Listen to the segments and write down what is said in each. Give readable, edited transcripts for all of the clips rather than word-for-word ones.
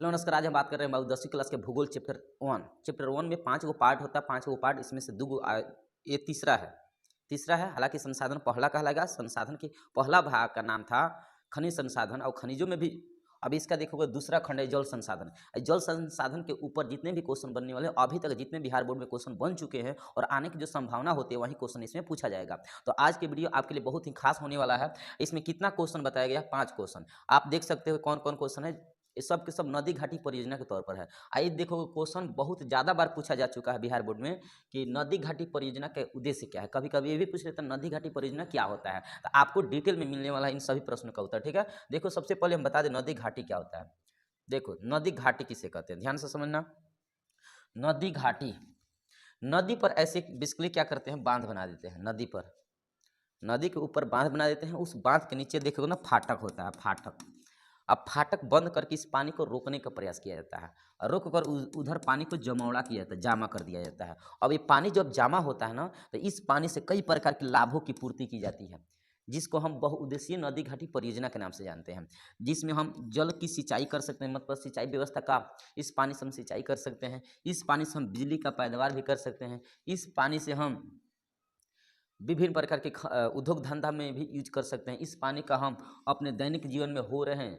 Hello नमस्कार। आज हम बात कर रहे हैं बाबू 10वीं क्लास के भूगोल चैप्टर वन में 5 गो पार्ट होता है। 5 गो पार्ट, इसमें से 2 गो ये तीसरा है। हालांकि संसाधन पहला कहलाएगा। संसाधन की पहला भाग का नाम था खनिज संसाधन, और खनिजों में भी अभी इसका देखोगे दूसरा खंड है जल संसाधन। जल संसाधन के ऊपर जितने भी क्वेश्चन बनने वाले अभी तक जितने बिहार बोर्ड में क्वेश्चन बन चुके हैं और आने की जो संभावना होती है वही क्वेश्चन इसमें पूछा जाएगा। तो आज की वीडियो आपके लिए बहुत ही खास होने वाला है। इसमें कितना क्वेश्चन बताया गया है? 5 क्वेश्चन। आप देख सकते हो कौन कौन क्वेश्चन है। ये सब के सब नदी घाटी परियोजना के तौर पर है। आइए देखो, क्वेश्चन बहुत ज़्यादा बार पूछा जा चुका है बिहार बोर्ड में कि नदी घाटी परियोजना का उद्देश्य क्या है। कभी कभी ये भी पूछ लेते हैं नदी घाटी परियोजना क्या होता है। तो आपको डिटेल में मिलने वाला है इन सभी प्रश्नों का उत्तर। ठीक है, देखो सबसे पहले हम बता दें नदी घाटी क्या होता है। देखो नदी घाटी किसे कहते हैं, ध्यान से समझना। नदी घाटी, नदी पर ऐसे बेसिकली क्या करते हैं, बांध बना देते हैं। नदी पर, नदी के ऊपर बांध बना देते हैं। उस बांध के नीचे देखोगे ना फाटक होता है, फाटक। अब फाटक बंद करके इस पानी को रोकने का प्रयास किया जाता है, और रोक कर उधर पानी को जमौड़ा किया जाता है, जामा कर दिया जाता है। अब ये पानी जब जामा होता है ना, तो इस पानी से कई प्रकार के लाभों की पूर्ति की जाती है, जिसको हम बहुउद्देशीय नदी घाटी परियोजना के नाम से जानते हैं। जिसमें हम जल की सिंचाई कर सकते हैं, मतलब सिंचाई व्यवस्था का इस पानी से हम सिंचाई कर सकते हैं। इस पानी से हम बिजली का पैदावार भी कर सकते हैं। इस पानी से हम विभिन्न प्रकार के उद्योग धंधा में भी यूज कर सकते हैं। इस पानी का हम अपने दैनिक जीवन में हो रहे हैं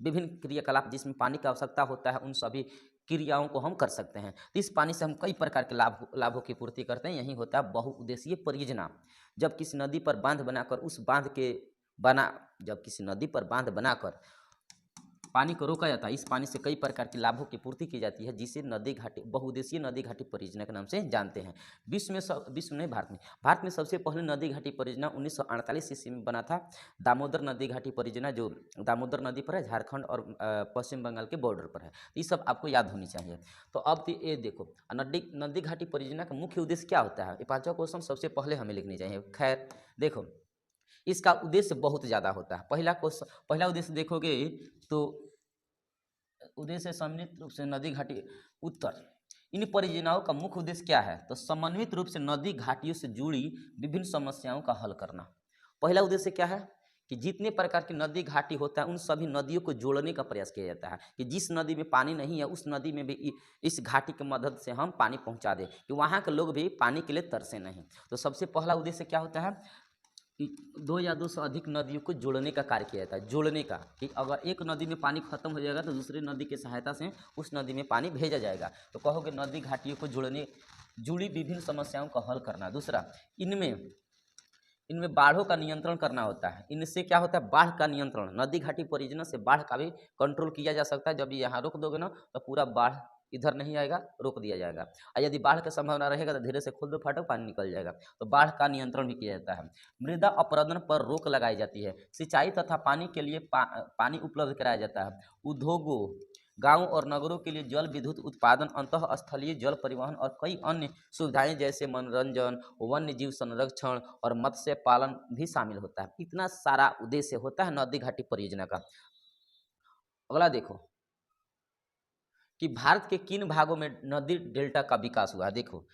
विभिन्न क्रियाकलाप जिसमें पानी की आवश्यकता होता है, उन सभी क्रियाओं को हम कर सकते हैं। तो इस पानी से हम कई प्रकार के लाभों की पूर्ति करते हैं। यही होता है बहुउद्देशीय परियोजना। जब किसी नदी पर बांध बनाकर उस बांध के बना जब किसी नदी पर बांध बनाकर पानी को रोका जाता है, इस पानी से कई प्रकार के लाभों की पूर्ति की जाती है, जिसे नदी घाटी बहुउद्देशीय नदी घाटी परियोजना के नाम से जानते हैं। विश्व में भारत में सबसे पहले नदी घाटी परियोजना 1948 ईस्वी में बना था। दामोदर नदी घाटी परियोजना, जो दामोदर नदी पर है, झारखंड और पश्चिम बंगाल के बॉर्डर पर है। ये सब आपको याद होनी चाहिए। तो अब ये देखो, नदी घाटी परियोजना का मुख्य उद्देश्य क्या होता है। ये 5वां क्वेश्चन सबसे पहले हमें लिखनी चाहिए। खैर देखो, इसका उद्देश्य बहुत ज़्यादा होता है। पहला उद्देश्य देखोगे तो उद्देश्य समन्वित रूप से नदी घाटी उत्तर। इन परियोजनाओं का मुख्य उद्देश्य क्या है, तो समन्वित रूप से नदी घाटियों से जुड़ी विभिन्न समस्याओं का हल करना। पहला उद्देश्य क्या है कि जितने प्रकार की नदी घाटी होता है उन सभी नदियों को जोड़ने का प्रयास किया जाता है, कि जिस नदी में पानी नहीं है उस नदी में भी इस घाटी की मदद से हम पानी पहुंचा दें, कि वहाँ के लोग भी पानी के लिए तरसे नहीं। तो सबसे पहला उद्देश्य क्या होता है कि 2 या 2 से अधिक नदियों को जोड़ने का कार्य किया जाता है। जोड़ने का, कि अगर एक नदी में पानी खत्म हो जाएगा तो दूसरी नदी की सहायता से उस नदी में पानी भेजा जाएगा। तो कहोगे नदी घाटियों को जुड़ी विभिन्न समस्याओं का हल करना। दूसरा, इनमें इनमें बाढ़ों का नियंत्रण करना होता है। इनसे क्या होता है, बाढ़ का नियंत्रण। नदी घाटी परियोजना से बाढ़ का भी कंट्रोल किया जा सकता है। जब यहाँ रोक दोगे ना तो पूरा बाढ़ इधर नहीं आएगा, रोक दिया जाएगा। और यदि बाढ़ की संभावना रहेगा तो धीरे से खोल दो फाटक, पानी निकल जाएगा। तो बाढ़ का नियंत्रण भी किया जाता है। मृदा अपरदन पर रोक लगाई जाती है। सिंचाई तथा पानी के लिए पानी उपलब्ध कराया जाता है। उद्योगों, गांवों और नगरों के लिए जल विद्युत उत्पादन, अंतः स्थलीय जल परिवहन और कई अन्य सुविधाएं जैसे मनोरंजन, वन्य जीव संरक्षण और मत्स्य पालन भी शामिल होता है। इतना सारा उद्देश्य होता है नदी घाटी परियोजना का। अगला देखो कि भारत के किन भागों में नदी डेल्टा का विकास हुआ। देखो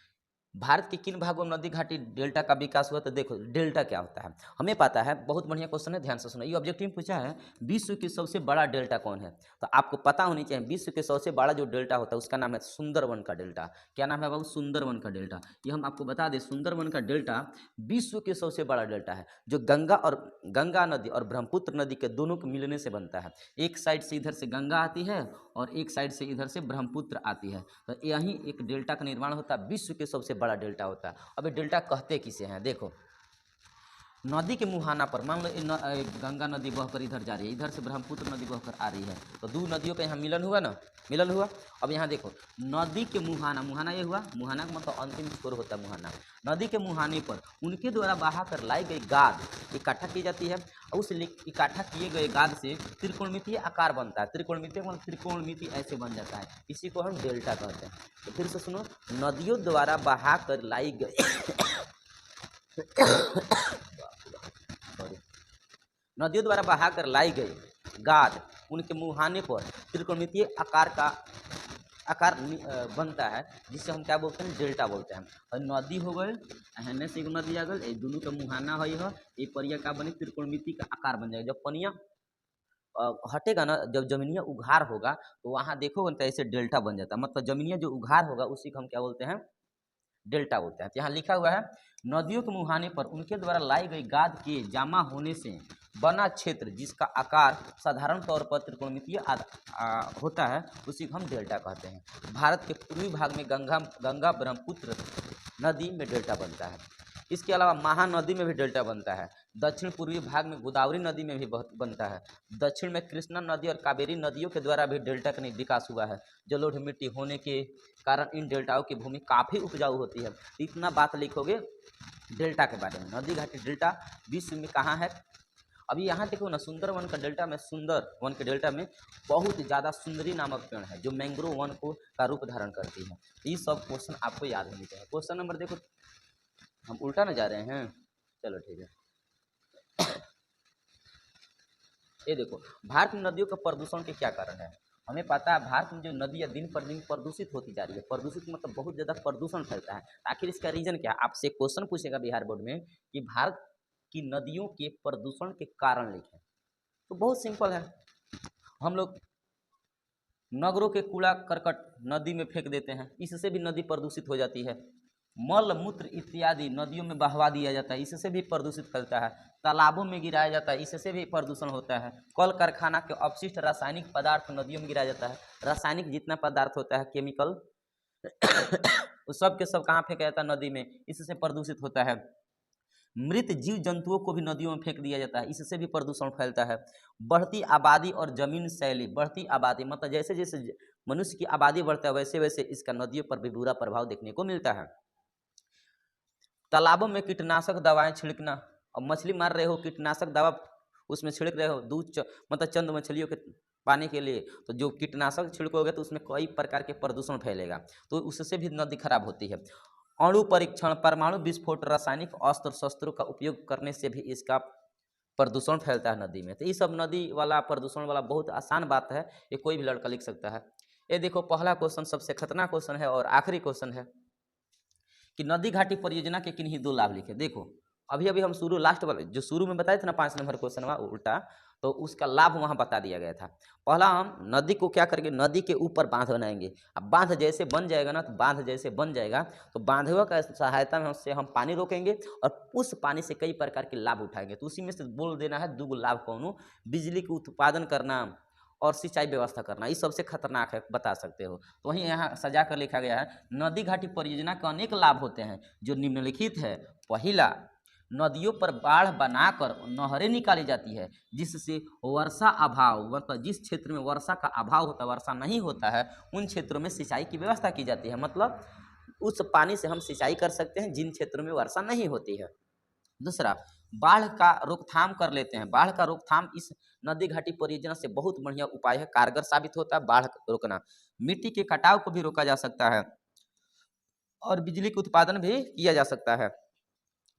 भारत के किन भागों में नदी घाटी डेल्टा का विकास हुआ। तो देखो डेल्टा क्या होता है हमें पता है। बहुत बढ़िया क्वेश्चन है, ध्यान से सुनो। ये ऑब्जेक्टिव में पूछा है विश्व की सबसे बड़ा डेल्टा कौन है। तो आपको पता होनी चाहिए विश्व के सबसे बड़ा जो डेल्टा होता है उसका नाम है सुंदरवन का डेल्टा। क्या नाम है बाबू, सुंदरवन का डेल्टा। ये हम आपको बता दें, सुंदरवन का डेल्टा विश्व के सबसे बड़ा डेल्टा है, जो गंगा नदी और ब्रह्मपुत्र नदी के दोनों के मिलने से बनता है। एक साइड से इधर से गंगा आती है और एक साइड से इधर से ब्रह्मपुत्र आती है। तो यही एक डेल्टा का निर्माण होता है, विश्व के सबसे बड़ा डेल्टा होता है। अब ये डेल्टा कहते किसे हैं, देखो नदी के मुहाना पर मान लो गंगा नदी बहकर इधर जा रही है, इधर से ब्रह्मपुत्र नदी बहकर आ रही है, तो दो नदियों का यहाँ मिलन हुआ ना, मिलन हुआ। अब यहाँ देखो नदी के मुहाना, मुहाना ये हुआ, मुहाना का मतलब अंतिम छोर होता है मुहाना। नदी के मुहाने पर उनके द्वारा बहा कर लाई गई गाद इकट्ठा की जाती है, और उस इकट्ठा किए गए गाद से त्रिकोणमितीय आकार बनता है। त्रिकोणमितीय मतलब त्रिकोणमिति ऐसे बन जाता है, इसी को हम डेल्टा कहते हैं। तो फिर से सुनो, नदियों द्वारा बहा कर लाई गई नदियों द्वारा बहाकर लाई गई गाद उनके मुहाने पर त्रिकोणमितीय आकार बनता है, जिससे हम क्या बोलते हैं, डेल्टा बोलते हैं। और नदी हो गए, एहने से एगो नदी आ गई, दोनों का मुहाना है, ये परिया का बने त्रिकोणमिति का आकार बन जाएगा। जब पनिया हटेगा ना, जब जमीनिया उघार होगा तो वहाँ देखोगे ना तो ऐसे डेल्टा बन जाता है, मतलब जमीनिया जो उघार होगा उसी को हम क्या बोलते हैं, डेल्टा बोलते हैं। तो यहाँ लिखा हुआ है नदियों के मुहाने पर उनके द्वारा लाई गई गाद के जमा होने से बना क्षेत्र जिसका आकार साधारण तौर पर त्रिकोणमितीय होता है उसी को हम डेल्टा कहते हैं। भारत के पूर्वी भाग में गंगा ब्रह्मपुत्र नदी में डेल्टा बनता है। इसके अलावा महानदी में भी डेल्टा बनता है। दक्षिण पूर्वी भाग में गोदावरी नदी में भी बनता है। दक्षिण में कृष्णा नदी और कावेरी नदियों के द्वारा भी डेल्टा का विकास हुआ है। जलोढ़ मिट्टी होने के कारण इन डेल्टाओं की भूमि काफ़ी उपजाऊ होती है। इतना बात लिखोगे डेल्टा के बारे में। नदी घाटी डेल्टा विश्व में कहाँ है? अभी यहाँ देखो ना, सुंदरवन का डेल्टा में, सुंदरवन के डेल्टा में बहुत ज़्यादा सुंदरी नामक पेड़ है जो मैंग्रोव वन को का रूप धारण करती है। ये सब क्वेश्चन आपको याद होने चाहिए। क्वेश्चन नंबर देखो, हम उल्टा ना जा रहे हैं, चलो ठीक है। ये देखो, भारत में नदियों का प्रदूषण के क्या कारण है? हमें पता है भारत में जो नदियाँ दिन पर दिन प्रदूषित होती जा रही है। प्रदूषित मतलब बहुत ज़्यादा प्रदूषण फैलता है। आखिर इसका रीजन क्या है? आपसे क्वेश्चन पूछेगा बिहार बोर्ड में कि भारत की नदियों के प्रदूषण के कारण लिखें, तो बहुत सिंपल है। हम लोग नगरों के कूड़ा करकट नदी में फेंक देते हैं, इससे भी नदी प्रदूषित हो जाती है। मल मूत्र इत्यादि नदियों में बहवा दिया जाता है, इससे भी प्रदूषित फैलता है। तालाबों में गिराया जाता है, इससे भी प्रदूषण होता है। कल कारखाना के अपशिष्ट रासायनिक पदार्थ नदियों में गिराया जाता है। रासायनिक जितना पदार्थ होता है, केमिकल, उस सब के सब कहाँ फेंका जाता है? नदी में, इससे प्रदूषित होता है। मृत जीव जंतुओं को भी नदियों में फेंक दिया जाता है, इससे भी प्रदूषण फैलता है। बढ़ती आबादी और जमीन शैली, बढ़ती आबादी मतलब जैसे जैसे मनुष्य की आबादी बढ़ता है वैसे वैसे इसका नदियों पर भी बुरा प्रभाव देखने को मिलता है। तालाबों में कीटनाशक दवाएं छिड़कना, अब मछली मार रहे हो, कीटनाशक दवा उसमें छिड़क रहे हो, मतलब चंद मछलियों के पाने के लिए, तो जो कीटनाशक छिड़कोगे तो उसमें कई प्रकार के प्रदूषण फैलेगा, तो उससे भी नदी खराब होती है। अणु परीक्षण, परमाणु विस्फोट, रासायनिक अस्त्र शस्त्रों का उपयोग करने से भी इसका प्रदूषण फैलता है नदी में। तो ये सब नदी वाला प्रदूषण वाला बहुत आसान बात है, ये कोई भी लड़का लिख सकता है। ये देखो, पहला क्वेश्चन सबसे खतरनाक क्वेश्चन है और आखिरी क्वेश्चन है कि नदी घाटी परियोजना के किन्हीं दो लाभ लिखे। देखो, अभी अभी हम शुरू लास्ट वाले जो शुरू में बताए थे ना 5 नंबर क्वेश्चन उल्टा, तो उसका लाभ वहाँ बता दिया गया था। पहला, हम नदी को क्या करेंगे, नदी के ऊपर बांध बनाएंगे। अब बांध जैसे बन जाएगा ना, तो बांध जैसे बन जाएगा तो बांधों का सहायता में उससे हम पानी रोकेंगे और उस पानी से कई प्रकार के लाभ उठाएंगे। तो उसी में से बोल देना है दो लाभ कौन? बिजली का उत्पादन करना और सिंचाई व्यवस्था करना, ये सबसे खतरनाक है, बता सकते हो। तो वहीं यहाँ सजा कर लिखा गया है, नदी घाटी परियोजना के अनेक लाभ होते हैं जो निम्नलिखित है। पहला, नदियों पर बाढ़ बनाकर नहरें निकाली जाती है जिससे वर्षा अभाव, मतलब जिस क्षेत्र में वर्षा का अभाव होता है, वर्षा नहीं होता है, उन क्षेत्रों में सिंचाई की व्यवस्था की जाती है। मतलब उस पानी से हम सिंचाई कर सकते हैं जिन क्षेत्रों में वर्षा नहीं होती है। दूसरा, बाढ़ का रोकथाम कर लेते हैं। बाढ़ का रोकथाम इस नदी घाटी परियोजना से बहुत बढ़िया उपाय है, कारगर साबित होता है बाढ़ रोकना। मिट्टी के कटाव को भी रोका जा सकता है और बिजली के उत्पादन भी किया जा सकता है।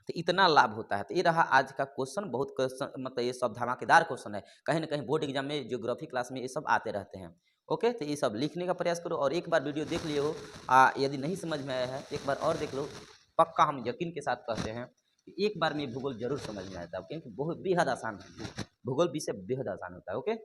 तो इतना लाभ होता है। तो ये रहा आज का क्वेश्चन। बहुत क्वेश्चन, मतलब ये सब धमाकेदार क्वेश्चन है, कहीं ना कहीं बोर्ड एग्जाम में, ज्योग्राफी क्लास में ये सब आते रहते हैं। ओके, तो ये सब लिखने का प्रयास करो और एक बार वीडियो देख लिए हो, यदि नहीं समझ में आया है एक बार और देख लो। पक्का हम यकीन के साथ कहते हैं कि एक बार में भूगोल जरूर समझ में आता है, क्योंकि बहुत बेहद आसान है, भूगोल विषय बेहद आसान होता है। ओके।